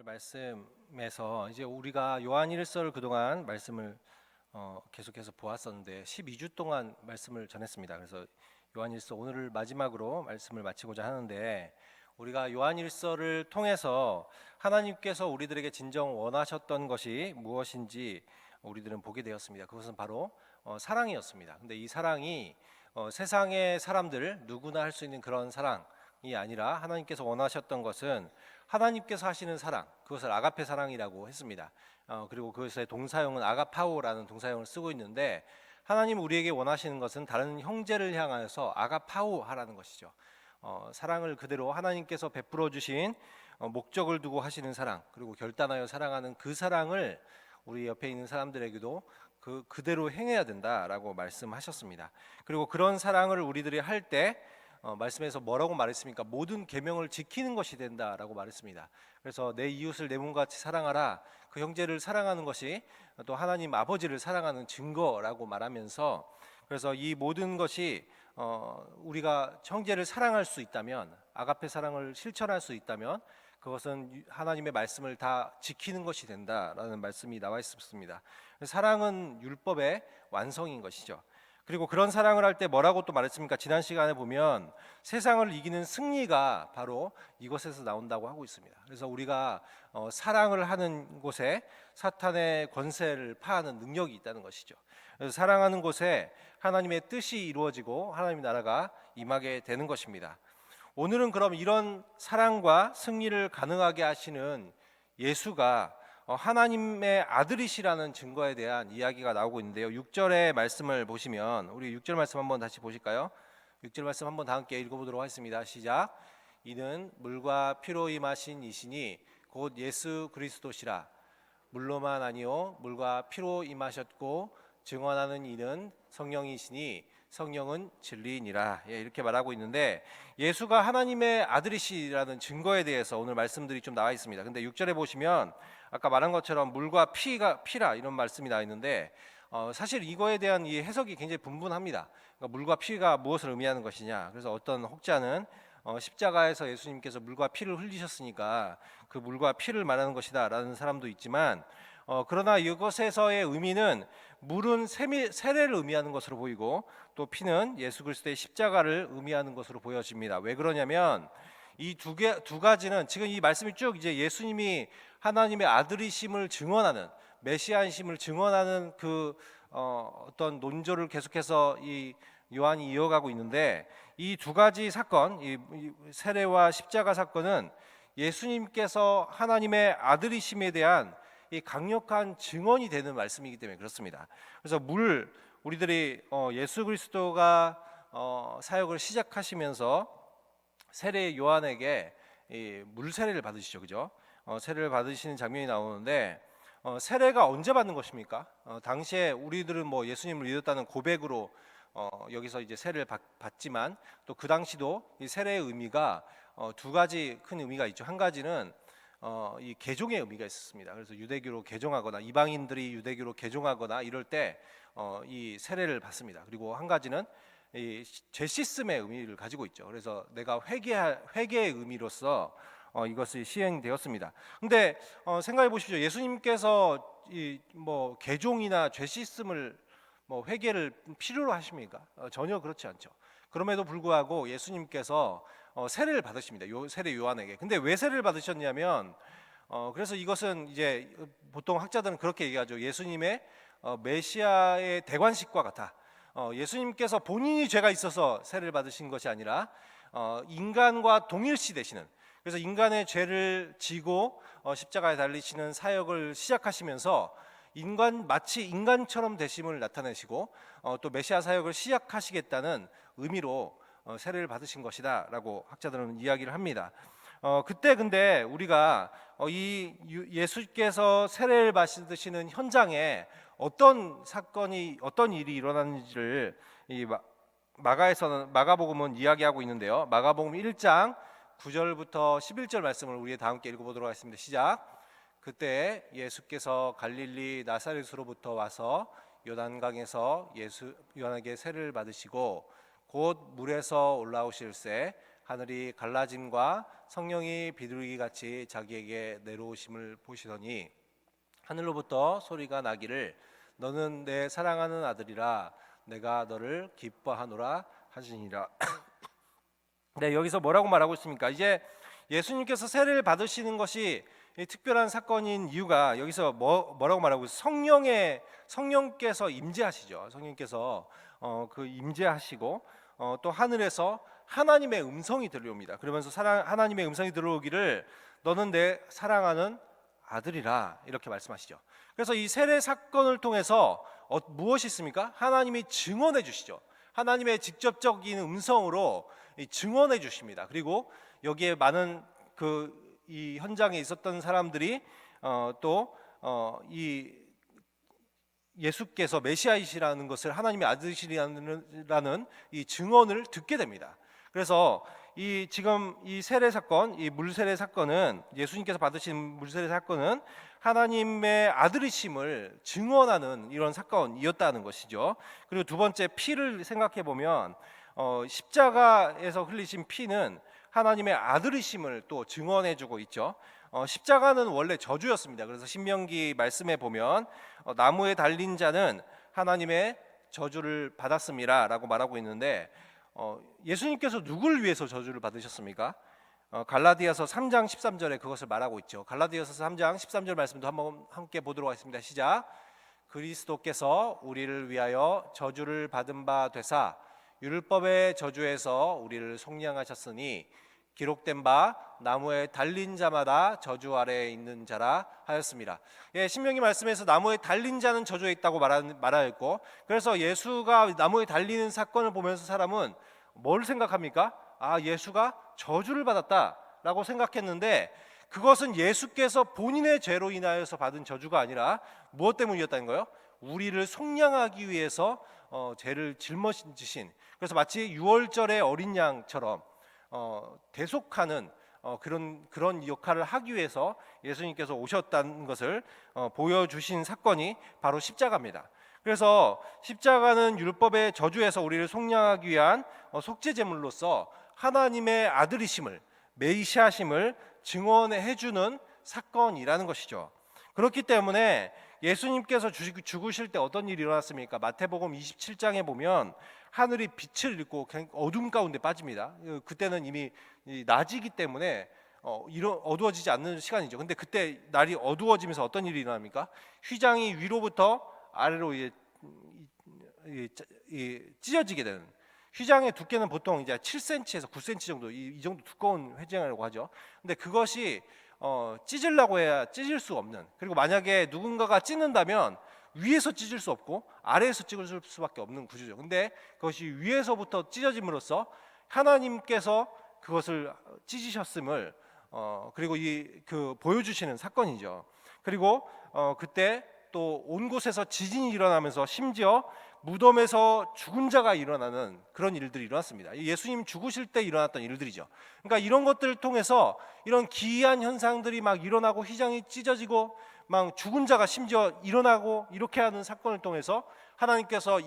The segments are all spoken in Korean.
말씀에서 이제 우리가 요한일서를 그동안 말씀을 계속해서 보았었는데 12주 동안 말씀을 전했습니다. 그래서 요한일서 오늘을 마지막으로 말씀을 마치고자 하는데, 우리가 요한일서를 통해서 하나님께서 우리들에게 진정 원하셨던 것이 무엇인지 우리들은 보게 되었습니다. 그것은 바로 사랑이었습니다. 근데 이 사랑이 세상의 사람들 누구나 할 수 있는 그런 사랑이 아니라, 하나님께서 원하셨던 것은 하나님께서 하시는 사랑, 그것을 아가페 사랑이라고 했습니다. 그리고 그것의 동사형은 아가파오라는 동사형을 쓰고 있는데, 하나님 우리에게 원하시는 것은 다른 형제를 향하여서 아가파오 하라는 것이죠. 사랑을 그대로 하나님께서 베풀어 주신 목적을 두고 하시는 사랑, 그리고 결단하여 사랑하는 그 사랑을 우리 옆에 있는 사람들에게도 그대로 행해야 된다라고 말씀하셨습니다. 그리고 그런 사랑을 우리들이 할 때 말씀에서 뭐라고 말했습니까? 모든 계명을 지키는 것이 된다라고 말했습니다. 그래서 내 이웃을 내 몸같이 사랑하라, 그 형제를 사랑하는 것이 또 하나님 아버지를 사랑하는 증거라고 말하면서, 그래서 이 모든 것이 우리가 형제를 사랑할 수 있다면, 아가페 사랑을 실천할 수 있다면, 그것은 하나님의 말씀을 다 지키는 것이 된다라는 말씀이 나와 있습니다. 사랑은 율법의 완성인 것이죠. 그리고 그런 사랑을 할 때 뭐라고 또 말했습니까? 지난 시간에 보면 세상을 이기는 승리가 바로 이것에서 나온다고 하고 있습니다. 그래서 우리가 사랑을 하는 곳에 사탄의 권세를 파하는 능력이 있다는 것이죠. 그래서 사랑하는 곳에 하나님의 뜻이 이루어지고 하나님의 나라가 임하게 되는 것입니다. 오늘은 그럼 이런 사랑과 승리를 가능하게 하시는 예수가 하나님의 아들이시라는 증거에 대한 이야기가 나오고 있는데요. 6절의 말씀을 보시면, 우리 6절 말씀 한번 다시 보실까요? 6절 말씀 한번 다 함께 읽어보도록 하겠습니다. 시작. 이는 물과 피로 임하신 이시니 곧 예수 그리스도시라. 물로만 아니요 물과 피로 임하셨고 증언하는 이는 성령이시니 성령은 진리이니라. 이렇게 말하고 있는데, 예수가 하나님의 아들이시라는 증거에 대해서 오늘 말씀들이 좀 나와 있습니다. 근데 6절에 보시면 아까 말한 것처럼 물과 피라 이런 말씀이 나와 있는데, 사실 이거에 대한 이 해석이 굉장히 분분합니다. 그러니까 물과 피가 무엇을 의미하는 것이냐. 그래서 어떤 혹자는 십자가에서 예수님께서 물과 피를 흘리셨으니까 그 물과 피를 말하는 것이다 라는 사람도 있지만, 그러나 이것에서의 의미는 물은 세례를 의미하는 것으로 보이고, 또 피는 예수 그리스도의 십자가를 의미하는 것으로 보여집니다. 왜 그러냐면 이 두 가지는 지금 이 말씀이 쭉 이제 예수님이 하나님의 아들이심을 증언하는, 메시아이심을 증언하는 그 어떤 논조를 계속해서 이 요한이 이어가고 있는데, 이 두 가지 사건, 이 세례와 십자가 사건은 예수님께서 하나님의 아들이심에 대한 이 강력한 증언이 되는 말씀이기 때문에 그렇습니다. 그래서 우리들이 예수 그리스도가 사역을 시작하시면서 세례 요한에게 이 물 세례를 받으시죠, 그죠? 세례를 받으시는 장면이 나오는데, 세례가 언제 받는 것입니까? 당시에 우리들은 뭐 예수님을 믿었다는 고백으로 여기서 이제 세례를 받지만, 또 그 당시도 이 세례의 의미가 두 가지 큰 의미가 있죠. 한 가지는 이 개종의 의미가 있었습니다. 그래서 유대교로 개종하거나 이방인들이 유대교로 개종하거나 이럴 때 이 세례를 받습니다. 그리고 한 가지는 이 죄 씻음의 의미를 가지고 있죠. 그래서 내가 회개의 의미로서 이것이 시행되었습니다. 근데 생각해 보십시오. 예수님께서 이 뭐 개종이나 죄 씻음을 뭐 회개를 필요로 하십니까? 전혀 그렇지 않죠. 그럼에도 불구하고 예수님께서 세례를 받으십니다. 세례 요한에게. 근데 왜 세례를 받으셨냐면, 그래서 이것은 이제 보통 학자들은 그렇게 얘기하죠. 예수님의 메시아의 대관식과 같아. 예수님께서 본인이 죄가 있어서 세례를 받으신 것이 아니라 인간과 동일시 되시는, 그래서 인간의 죄를 지고 십자가에 달리시는 사역을 시작하시면서 마치 인간처럼 되심을 나타내시고, 또 메시아 사역을 시작하시겠다는 의미로 세례를 받으신 것이다라고 학자들은 이야기를 합니다. 그때 근데 우리가 이 예수께서 세례를 받으시는 현장에 어떤 사건이, 어떤 일이 일어났는지를 이 마가복음은 이야기하고 있는데요. 마가복음 1장 9절부터 11절 말씀을 우리 다 함께 읽어보도록 하겠습니다. 시작. 그때 예수께서 갈릴리 나사렛으로부터 와서 요단강에서 요한에게 세례를 받으시고 곧 물에서 올라오실새 하늘이 갈라짐과 성령이 비둘기 같이 자기에게 내려오심을 보시더니 하늘로부터 소리가 나기를 너는 내 사랑하는 아들이라 내가 너를 기뻐하노라 하시니라. 네, 여기서 뭐라고 말하고 있습니까? 이제 예수님께서 세례를 받으시는 것이 특별한 사건인 이유가 여기서 뭐라고 말하고 있어요? 성령께서 임재하시죠. 성령께서 그 임재하시고 또 하늘에서 하나님의 음성이 들려옵니다. 그러면서 하나님의 음성이 들어오기를 너는 내 사랑하는 아들이라 이렇게 말씀하시죠. 그래서 이 세례 사건을 통해서 무엇이 있습니까? 하나님이 증언해 주시죠. 하나님의 직접적인 음성으로 증언해 주십니다. 그리고 여기에 많은 이 현장에 있었던 사람들이 또 이 예수께서 메시아이시라는 것을 하나님의 아들이시라는 이 증언을 듣게 됩니다. 그래서 지금 이 세례 사건, 이 물세례 사건은 예수님께서 받으신 물세례 사건은 하나님의 아들이심을 증언하는 이런 사건이었다는 것이죠. 그리고 두 번째 피를 생각해 보면 십자가에서 흘리신 피는 하나님의 아들이심을 또 증언해주고 있죠. 십자가는 원래 저주였습니다. 그래서 신명기 말씀에 보면 나무에 달린 자는 하나님의 저주를 받았음이라라고 말하고 있는데 예수님께서 누굴 위해서 저주를 받으셨습니까? 갈라디아서 3장 13절에 그것을 말하고 있죠. 갈라디아서 3장 13절 말씀도 한번 함께 보도록 하겠습니다. 시작. 그리스도께서 우리를 위하여 저주를 받은 바 되사 율법의 저주에서 우리를 속량하셨으니 기록된 바 나무에 달린 자마다 저주 아래에 있는 자라 하였습니다. 신명기 말씀에서 나무에 달린 자는 저주에 있다고 말하였고, 그래서 예수가 나무에 달리는 사건을 보면서 사람은 뭘 생각합니까? 예수가 저주를 받았다라고 생각했는데 그것은 예수께서 본인의 죄로 인하여서 받은 저주가 아니라 무엇 때문이었다는 거예요? 우리를 속량하기 위해서 죄를 짊어지신, 그래서 마치 유월절의 어린 양처럼 대속하는 그런 역할을 하기 위해서 예수님께서 오셨다는 것을 보여주신 사건이 바로 십자가입니다. 그래서 십자가는 율법의 저주에서 우리를 속량하기 위한 속죄 제물로서 하나님의 아들이심을, 메시아심을 증언해 주는 사건이라는 것이죠. 그렇기 때문에 예수님께서 죽으실 때 어떤 일이 일어났습니까? 마태복음 27장에 보면 하늘이 빛을 잃고 어둠 가운데 빠집니다. 그때는 이미 낮이기 때문에 어두워지지 않는 시간이죠. 근데 그때 날이 어두워지면서 어떤 일이 일어납니까? 휘장이 위로부터 아래로 찢어지게 되는, 휘장의 두께는 보통 이제 7cm에서 9cm 정도, 이 정도 두꺼운 휘장이라고 하죠. 근데 그것이 찢으려고 해야 찢을 수 없는, 그리고 만약에 누군가가 찢는다면 위에서 찢을 수 없고 아래에서 찢을 수밖에 없는 구조죠. 근데 그것이 위에서부터 찢어짐으로써 하나님께서 그것을 찢으셨음을 그리고 보여주시는 사건이죠. 그리고 그때 또 온 곳에서 지진이 일어나면서 심지어 무덤에서 죽은 자가 일어나는 그런 일들이 일어났습니다. 예수님 죽으실 때 일어났던 일들이죠. 그러니까 이런 것들을 통해서 이런 기이한 현상들이 막 일어나고 휘장이 찢어지고 막 죽은 자가 심지어 일어나고 이렇게 하는 사건을 통해서 하나님께서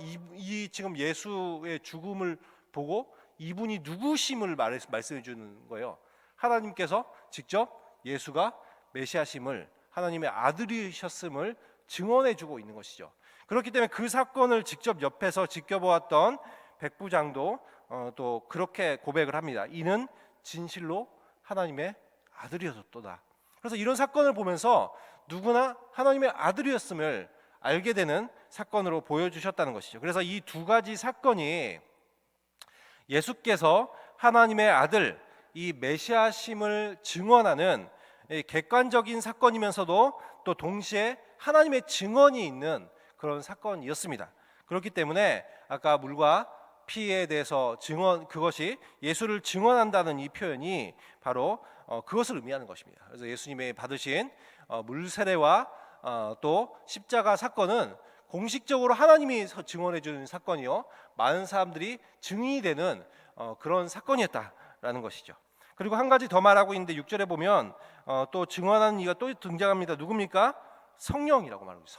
지금 예수의 죽음을 보고 이분이 누구심을 말씀해 주는 거예요. 하나님께서 직접 예수가 메시아심을, 하나님의 아들이셨음을 증언해 주고 있는 것이죠. 그렇기 때문에 그 사건을 직접 옆에서 지켜보았던 백부장도 또 그렇게 고백을 합니다. 이는 진실로 하나님의 아들이었도다. 그래서 이런 사건을 보면서 누구나 하나님의 아들이었음을 알게 되는 사건으로 보여주셨다는 것이죠. 그래서 이 두 가지 사건이 예수께서 하나님의 아들, 이 메시아심을 증언하는 객관적인 사건이면서도 또 동시에 하나님의 증언이 있는 그런 사건이었습니다. 그렇기 때문에 아까 물과 피에 대해서 그것이 예수를 증언한다는 이 표현이 바로 그것을 의미하는 것입니다. 그래서 예수님이 받으신 물세례와 또 십자가 사건은 공식적으로 하나님이 증언해 주는 사건이요, 많은 사람들이 증인이 되는 그런 사건이었다라는 것이죠. 그리고 한 가지 더 말하고 있는데 6절에 보면 또 증언하는 이가 또 등장합니다. 누굽니까? 성령이라고 말합니다.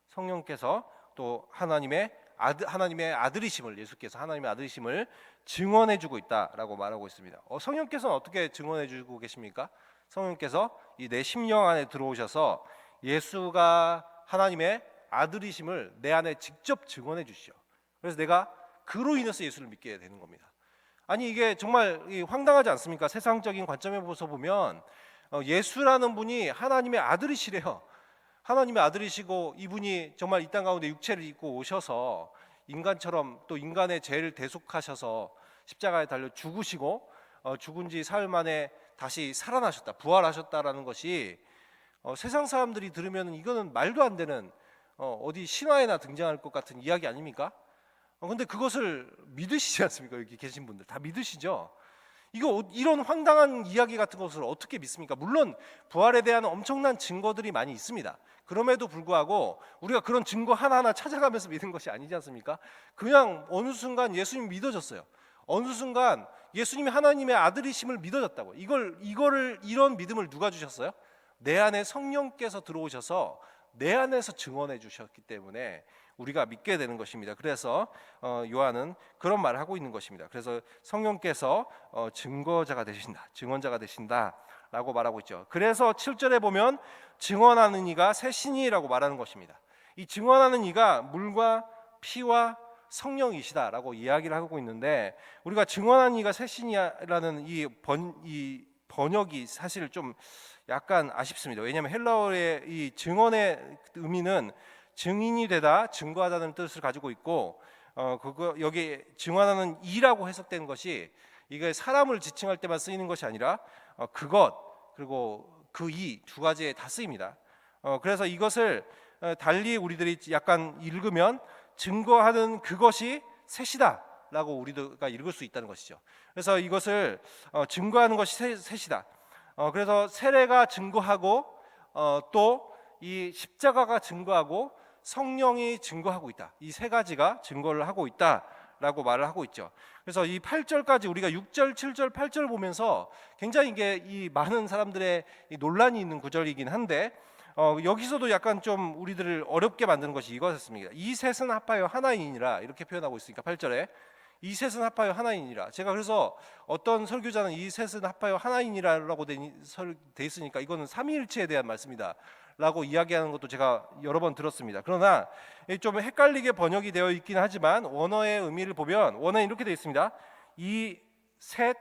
성령께서 또 하나님의 하나님의 아들이심을, 예수께서 하나님의 아들이심을 증언해주고 있다라고 말하고 있습니다. 성령께서는 어떻게 증언해주고 계십니까? 성령께서 이 내 심령 안에 들어오셔서 예수가 하나님의 아들이심을 내 안에 직접 증언해 주시죠. 그래서 내가 그로 인해서 예수를 믿게 되는 겁니다. 아니 이게 정말 황당하지 않습니까? 세상적인 관점에서 보면 예수라는 분이 하나님의 아들이시래요. 하나님의 아들이시고 이분이 정말 이 땅 가운데 육체를 입고 오셔서 인간처럼 또 인간의 죄를 대속하셔서 십자가에 달려 죽으시고 죽은 지 사흘 만에 다시 살아나셨다, 부활하셨다라는 것이 세상 사람들이 들으면 이거는 말도 안 되는 어디 신화에나 등장할 것 같은 이야기 아닙니까? 근데 그것을 믿으시지 않습니까? 여기 계신 분들 다 믿으시죠? 이런 황당한 이야기 같은 것을 어떻게 믿습니까? 물론 부활에 대한 엄청난 증거들이 많이 있습니다. 그럼에도 불구하고 우리가 그런 증거 하나하나 찾아가면서 믿는 것이 아니지 않습니까? 그냥 어느 순간 예수님 믿어졌어요. 어느 순간 예수님이 하나님의 아들이심을 믿어졌다고. 이런 믿음을 누가 주셨어요? 내 안에 성령께서 들어오셔서 내 안에서 증언해 주셨기 때문에 우리가 믿게 되는 것입니다. 그래서 요한은 그런 말을 하고 있는 것입니다. 그래서 성령께서 증거자가 되신다, 증언자가 되신다라고 말하고 있죠. 그래서 7절에 보면 증언하는 이가 새 신이라고 말하는 것입니다. 이 증언하는 이가 물과 피와 성령이시다라고 이야기를 하고 있는데, 우리가 증언하는 이가 새 신이라는 이 번역이 사실 좀 약간 아쉽습니다. 왜냐하면 헬라어의 이 증언의 의미는 증인이 되다, 증거하다는 뜻을 가지고 있고, 여기 증언하는 이라고 해석된 것이 이게 사람을 지칭할 때만 쓰이는 것이 아니라 그것 그리고 그 이 두 가지에 다 쓰입니다. 그래서 이것을 달리 우리들이 약간 읽으면 증거하는 그것이 셋이다라고 우리가 읽을 수 있다는 것이죠. 그래서 이것을 증거하는 것이 셋이다. 그래서 세례가 증거하고 또 이 십자가가 증거하고 성령이 증거하고 있다. 이 세 가지가 증거를 하고 있다라고 말을 하고 있죠. 그래서 이 8절까지 우리가 6절, 7절, 8절 보면서 굉장히 이게 이 많은 사람들의 이 논란이 있는 구절이긴 한데 여기서도 약간 좀 우리들을 어렵게 만드는 것이 이것이었습니다. 이 셋은 합하여 하나이니라 이렇게 표현하고 있으니까 8절에 이 셋은 합하여 하나이니라. 제가 그래서 어떤 설교자는 이 셋은 합하여 하나이니라라고 돼 있으니까 이거는 삼위일체에 대한 말씀이다 라고 이야기하는 것도 제가 여러 번 들었습니다. 그러나 좀 헷갈리게 번역이 되어 있긴 하지만 원어의 의미를 보면 원어에 이렇게 되어 있습니다. 이 셋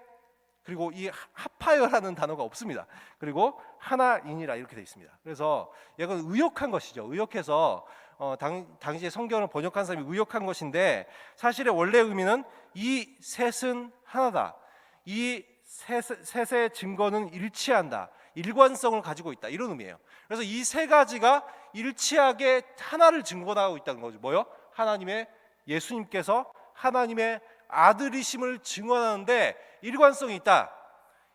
그리고 이 합하여라는 단어가 없습니다. 그리고 하나이니라 이렇게 되어 있습니다. 그래서 이건 의역한 것이죠. 의역해서 당시에 성경을 번역한 사람이 의역한 것인데, 사실의 원래 의미는 이 셋은 하나다. 이 셋의 증거는 일치한다. 일관성을 가지고 있다. 이런 의미예요. 그래서 이 세 가지가 일치하게 하나를 증거하고 있다는 거죠. 뭐요? 하나님의 예수님께서 하나님의 아들이심을 증언하는데 일관성이 있다.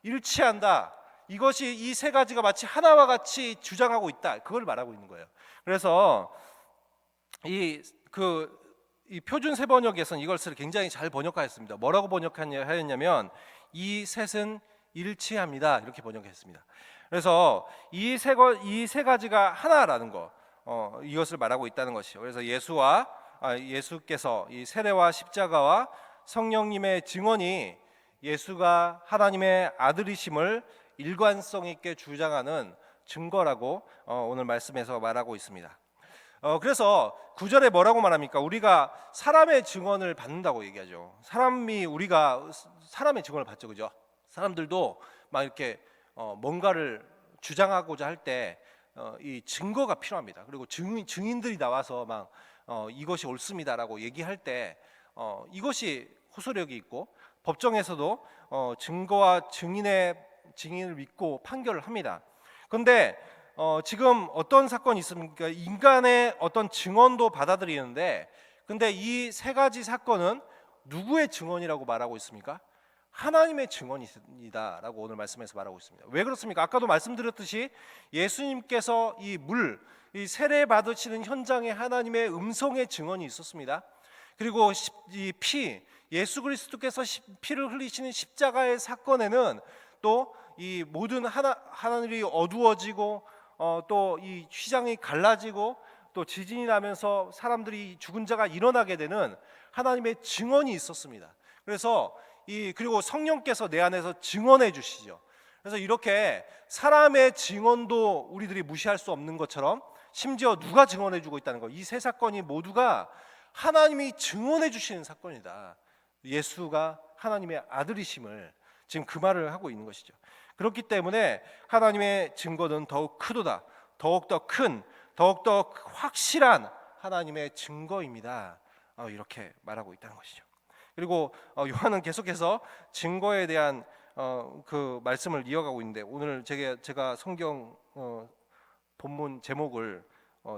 일치한다. 이것이 이 세 가지가 마치 하나와 같이 주장하고 있다. 그걸 말하고 있는 거예요. 그래서 이 표준 세번역에서는 이것을 굉장히 잘 번역하였습니다. 뭐라고 번역하였냐면 이 셋은 일치합니다. 이렇게 번역했습니다. 그래서 이 세 가지가 하나라는 거, 이것을 말하고 있다는 것이죠. 그래서 예수께서 이 세례와 십자가와 성령님의 증언이 예수가 하나님의 아들이심을 일관성 있게 주장하는 증거라고 오늘 말씀에서 말하고 있습니다. 그래서 9절에 뭐라고 말합니까? 우리가 사람의 증언을 받는다고 얘기하죠. 우리가 사람의 증언을 받죠, 그죠? 사람들도 막 이렇게 뭔가를 주장하고자 할 때 이 증거가 필요합니다. 그리고 증인들이 나와서 막 이것이 옳습니다라고 얘기할 때 이것이 호소력이 있고, 법정에서도 증거와 증인을 믿고 판결을 합니다. 그런데 지금 어떤 사건이 있습니까? 인간의 어떤 증언도 받아들이는데, 근데 이 세 가지 사건은 누구의 증언이라고 말하고 있습니까? 하나님의 증언이다라고 오늘 말씀에서 말하고 있습니다. 왜 그렇습니까? 아까도 말씀드렸듯이 예수님께서 이 세례 받으시는 현장에 하나님의 음성의 증언이 있었습니다. 그리고 이 예수 그리스도께서 피를 흘리시는 십자가의 사건에는 또 이 모든 하늘이 어두워지고 또 이 휘장이 갈라지고 또 지진이 나면서 사람들이 죽은 자가 일어나게 되는 하나님의 증언이 있었습니다. 그래서 그리고 성령께서 내 안에서 증언해 주시죠. 그래서 이렇게 사람의 증언도 우리들이 무시할 수 없는 것처럼 심지어 누가 증언해 주고 있다는 거, 이 세 사건이 모두가 하나님이 증언해 주시는 사건이다. 예수가 하나님의 아들이심을 지금 그 말을 하고 있는 것이죠. 그렇기 때문에 하나님의 증거는 더욱 크도다. 더욱더 큰, 더욱더 확실한 하나님의 증거입니다. 이렇게 말하고 있다는 것이죠. 그리고 요한은 계속해서 증거에 대한 그 말씀을 이어가고 있는데, 오늘 제가 성경 본문 제목을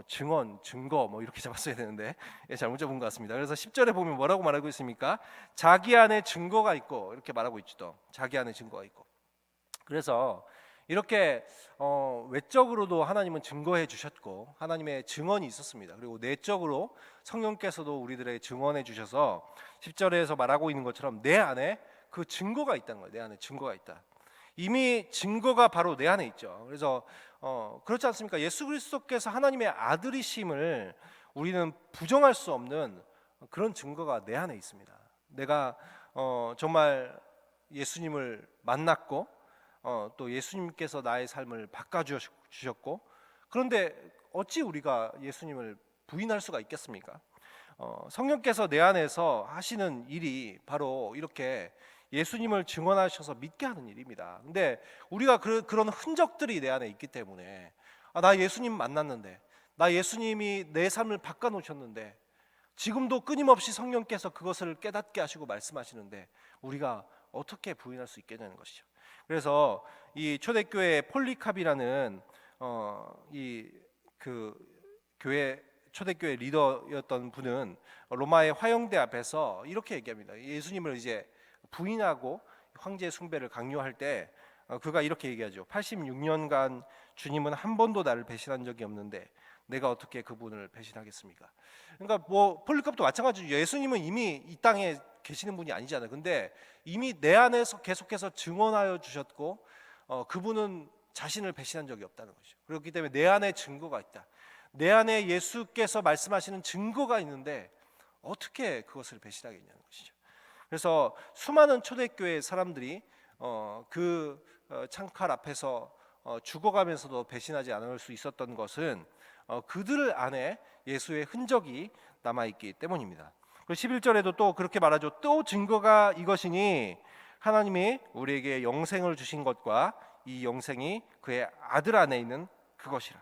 증언, 증거 뭐 이렇게 잡았어야 되는데 잘못 잡은 것 같습니다. 그래서 10절에 보면 뭐라고 말하고 있습니까? 자기 안에 증거가 있고, 이렇게 말하고 있죠. 자기 안에 증거가 있고. 그래서 이렇게 외적으로도 하나님은 증거해 주셨고 하나님의 증언이 있었습니다. 그리고 내적으로 성령께서도 우리들에게 증언해 주셔서 10절에서 말하고 있는 것처럼 내 안에 그 증거가 있다는 거예요. 내 안에 증거가 있다. 이미 증거가 바로 내 안에 있죠. 그래서 그렇지 않습니까? 예수 그리스도께서 하나님의 아들이심을 우리는 부정할 수 없는 그런 증거가 내 안에 있습니다. 내가 정말 예수님을 만났고 또 예수님께서 나의 삶을 바꿔주셨고, 그런데 어찌 우리가 예수님을 부인할 수가 있겠습니까? 성령께서 내 안에서 하시는 일이 바로 이렇게 예수님을 증언하셔서 믿게 하는 일입니다. 근데 우리가 그런 흔적들이 내 안에 있기 때문에 나 예수님 만났는데, 나 예수님이 내 삶을 바꿔놓으셨는데, 지금도 끊임없이 성령께서 그것을 깨닫게 하시고 말씀하시는데 우리가 어떻게 부인할 수 있겠냐는 것이죠. 그래서 이 초대교회 폴리캅이라는 교회 초대교회 리더였던 분은 로마의 화형대 앞에서 이렇게 얘기합니다. 예수님을 이제 부인하고 황제 숭배를 강요할 때 그가 이렇게 얘기하죠. 86년간 주님은 한 번도 나를 배신한 적이 없는데 내가 어떻게 그분을 배신하겠습니까? 그러니까 뭐 폴리캅도 마찬가지죠. 예수님은 이미 이 땅에 계시는 분이 아니잖아요. 근데 이미 내 안에서 계속해서 증언하여 주셨고 그분은 자신을 배신한 적이 없다는 것이죠. 그렇기 때문에 내 안에 증거가 있다. 내 안에 예수께서 말씀하시는 증거가 있는데 어떻게 그것을 배신하겠냐는 것이죠. 그래서 수많은 초대교회 사람들이 그 창칼 앞에서 죽어가면서도 배신하지 않을 수 있었던 것은 그들 안에 예수의 흔적이 남아있기 때문입니다. 11절에도 또 그렇게 말하죠. 또 증거가 이것이니 하나님이 우리에게 영생을 주신 것과 이 영생이 그의 아들 안에 있는 그것이라.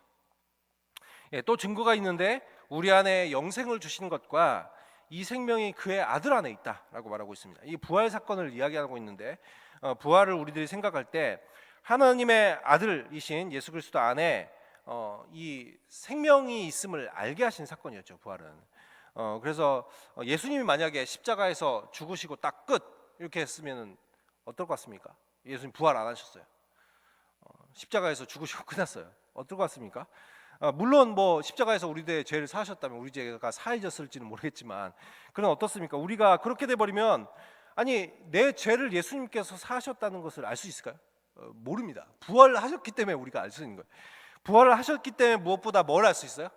또 증거가 있는데 우리 안에 영생을 주신 것과 이 생명이 그의 아들 안에 있다라고 말하고 있습니다. 이 부활 사건을 이야기하고 있는데 부활을 우리들이 생각할 때 하나님의 아들이신 예수 그리스도 안에 이 생명이 있음을 알게 하신 사건이었죠. 부활은. 그래서 예수님이 만약에 십자가에서 죽으시고 딱 끝 이렇게 했으면 어떨 것 같습니까? 예수님 부활 안 하셨어요. 십자가에서 죽으시고 끝났어요. 어떨 것 같습니까? 물론 뭐 십자가에서 우리들의 죄를 사하셨다면 우리 죄가 사해졌을지는 모르겠지만, 그럼 어떻습니까? 우리가 그렇게 돼버리면 아니 내 죄를 예수님께서 사하셨다는 것을 알 수 있을까요? 모릅니다. 부활하셨기 때문에 우리가 알 수 있는 거예요. 부활을 하셨기 때문에 무엇보다 뭘 알 수 있어요?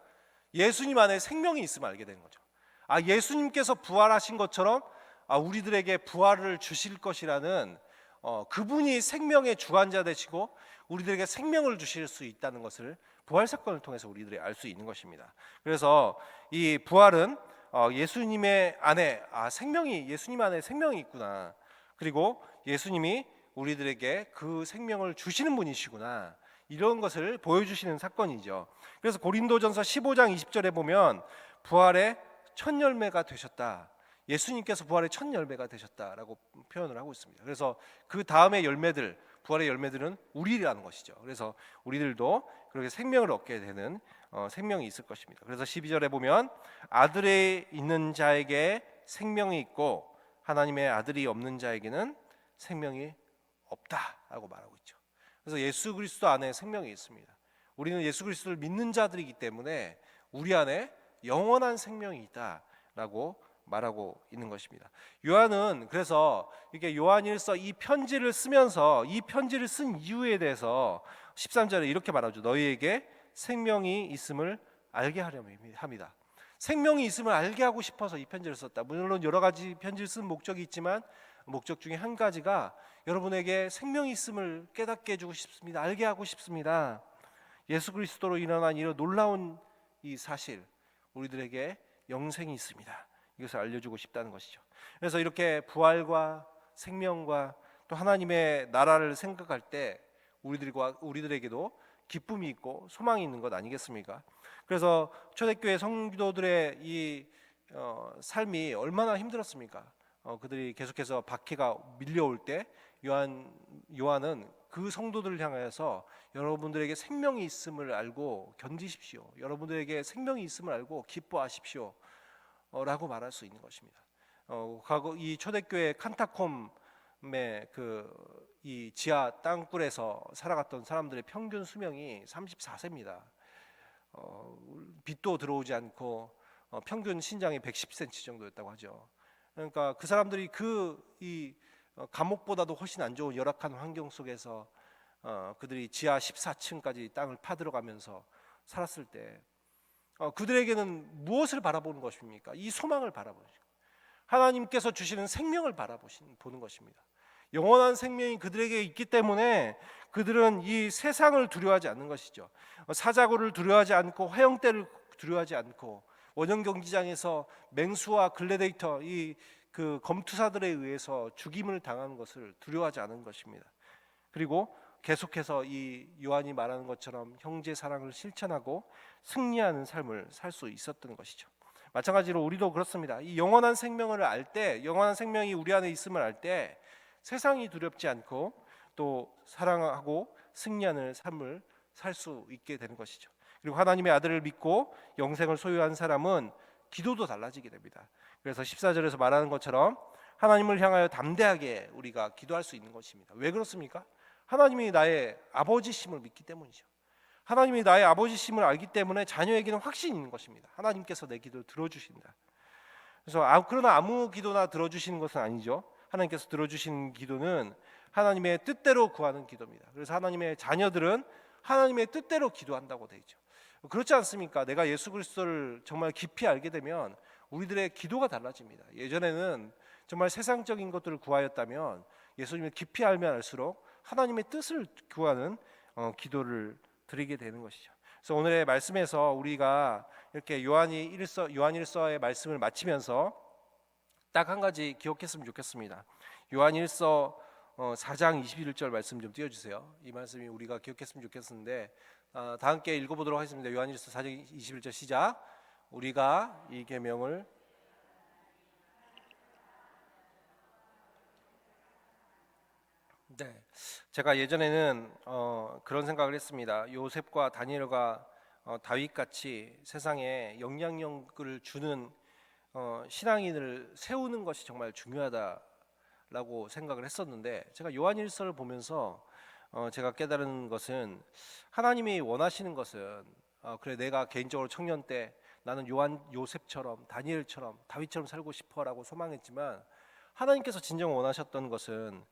예수님 안에 생명이 있음을 알게 되는 거죠. 예수님께서 부활하신 것처럼 우리들에게 부활을 주실 것이라는 그분이 생명의 주관자 되시고 우리들에게 생명을 주실 수 있다는 것을 부활 사건을 통해서 우리들이 알 수 있는 것입니다. 그래서 이 부활은 예수님의 안에 예수님 안에 생명이 있구나. 그리고 예수님이 우리들에게 그 생명을 주시는 분이시구나. 이런 것을 보여주시는 사건이죠. 그래서 고린도전서 15장 20절에 보면 부활의 첫 열매가 되셨다. 예수님께서 부활의 첫 열매가 되셨다라고 표현을 하고 있습니다. 그래서 그 다음의 열매들, 부활의 열매들은 우리라는 것이죠. 그래서 우리들도 그렇게 생명을 얻게 되는 생명이 있을 것입니다. 그래서 12절에 보면 아들에 있는 자에게 생명이 있고 하나님의 아들이 없는 자에게는 생명이 없다라고 말하고 있죠. 그래서 예수 그리스도 안에 생명이 있습니다. 우리는 예수 그리스도를 믿는 자들이기 때문에 우리 안에 영원한 생명이 있다라고 말하고 있는 것입니다. 요한은 그래서 이게 요한일서 이 편지를 쓰면서 이 편지를 쓴 이유에 대해서 13절에 이렇게 말하죠. 너희에게 생명이 있음을 알게 하려 합니다. 생명이 있음을 알게 하고 싶어서 이 편지를 썼다. 물론 여러 가지 편지를 쓴 목적이 있지만 목적 중에 한 가지가 여러분에게 생명이 있음을 깨닫게 해주고 싶습니다. 알게 하고 싶습니다. 예수 그리스도로 일어난 이런 놀라운 이 사실, 우리들에게 영생이 있습니다. 이것을 알려주고 싶다는 것이죠. 그래서 이렇게 부활과 생명과 또 하나님의 나라를 생각할 때 우리들에게도 기쁨이 있고 소망이 있는 것 아니겠습니까? 그래서 초대교회 성도들의 이 삶이 얼마나 힘들었습니까? 그들이 계속해서 박해가 밀려올 때 요한은 그 성도들을 향하여서 여러분들에게 생명이 있음을 알고 견디십시오. 여러분들에게 생명이 있음을 알고 기뻐하십시오. 라고 말할 수 있는 것입니다. 과거 이 초대교회 칸타콤의 이 지하 땅굴에서 살아갔던 사람들의 평균 수명이 34세입니다. 빛도 들어오지 않고 평균 신장이 110cm 정도였다고 하죠. 그러니까 그 사람들이 이 감옥보다도 훨씬 안 좋은 열악한 환경 속에서 그들이 지하 14층까지 땅을 파들어가면서 살았을 때 그들에게는 무엇을 바라보는 것입니까? 이 소망을 바라보는 것입니다. 하나님께서 주시는 생명을 보는 것입니다. 영원한 생명이 그들에게 있기 때문에 그들은 이 세상을 두려워하지 않는 것이죠. 사자고를 두려워하지 않고 화형대를 두려워하지 않고 원형 경기장에서 맹수와 글래데이터 그 검투사들에 의해서 죽임을 당하는 것을 두려워하지 않은 것입니다. 그리고 계속해서 이 요한이 말하는 것처럼 형제 사랑을 실천하고 승리하는 삶을 살 수 있었던 것이죠. 마찬가지로 우리도 그렇습니다. 이 영원한 생명을 알 때, 영원한 생명이 우리 안에 있음을 알 때 세상이 두렵지 않고 또 사랑하고 승리하는 삶을 살 수 있게 되는 것이죠. 그리고 하나님의 아들을 믿고 영생을 소유한 사람은 기도도 달라지게 됩니다. 그래서 14절에서 말하는 것처럼 하나님을 향하여 담대하게 우리가 기도할 수 있는 것입니다. 왜 그렇습니까? 하나님이 나의 아버지심을 믿기 때문이죠. 하나님이 나의 아버지심을 알기 때문에 자녀에게는 확신이 있는 것입니다. 하나님께서 내 기도를 들어주신다. 그래서 그러나 아무 기도나 들어주시는 것은 아니죠. 하나님께서 들어주시는 기도는 하나님의 뜻대로 구하는 기도입니다. 그래서 하나님의 자녀들은 하나님의 뜻대로 기도한다고 되어 있죠. 그렇지 않습니까? 내가 예수 그리스도를 정말 깊이 알게 되면 우리들의 기도가 달라집니다. 예전에는 정말 세상적인 것들을 구하였다면 예수님을 깊이 알면 알수록 하나님의 뜻을 구하는 기도를 드리게 되는 것이죠. 그래서 오늘의 말씀에서 우리가 이렇게 요한일서의 말씀을 마치면서 딱 한 가지 기억했으면 좋겠습니다. 요한일서 4장 21절 말씀 좀 띄워주세요. 이 말씀이 우리가 기억했으면 좋겠는데 다 함께 읽어보도록 하겠습니다. 요한일서 4장 21절 시작. 우리가 이 계명을 네, 제가 예전에는 그런 생각을 했습니다. 요셉과 다니엘과 다윗같이 세상에 영향력을 주는 신앙인을 세우는 것이 정말 중요하다라고 생각을 했었는데 제가 요한일서를 보면서 제가 깨달은 것은 하나님이 원하시는 것은 그래 내가 개인적으로 청년 때 나는 요셉처럼 다니엘처럼 다윗처럼 살고 싶어라고 소망했지만 하나님께서 진정 원하셨던 것은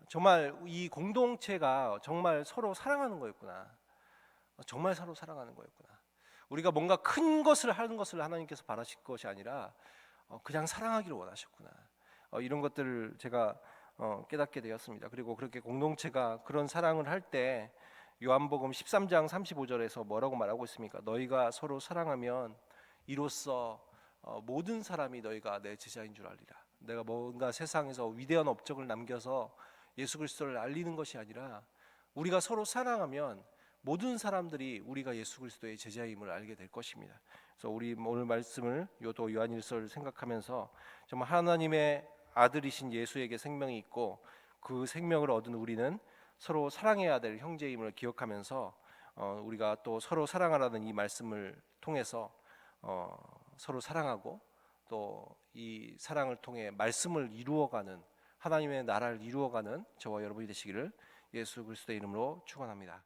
정말 이 공동체가 정말 서로 사랑하는 거였구나. 정말 서로 사랑하는 거였구나. 우리가 뭔가 큰 것을 하는 것을 하나님께서 바라실 것이 아니라 그냥 사랑하기를 원하셨구나. 이런 것들을 제가 깨닫게 되었습니다. 그리고 그렇게 공동체가 그런 사랑을 할 때 요한복음 13장 35절에서 뭐라고 말하고 있습니까? 너희가 서로 사랑하면 이로써 모든 사람이 너희가 내 제자인 줄 알리라. 내가 뭔가 세상에서 위대한 업적을 남겨서 예수 그리스도를 알리는 것이 아니라 우리가 서로 사랑하면 모든 사람들이 우리가 예수 그리스도의 제자임을 알게 될 것입니다. 그래서 우리 오늘 말씀을 또 요한일서를 생각하면서 정말 하나님의 아들이신 예수에게 생명이 있고 그 생명을 얻은 우리는 서로 사랑해야 될 형제임을 기억하면서 우리가 또 서로 사랑하라는 이 말씀을 통해서 서로 사랑하고 또 이 사랑을 통해 말씀을 이루어가는 하나님의 나라를 이루어가는 저와 여러분이 되시기를 예수 그리스도의 이름으로 축원합니다.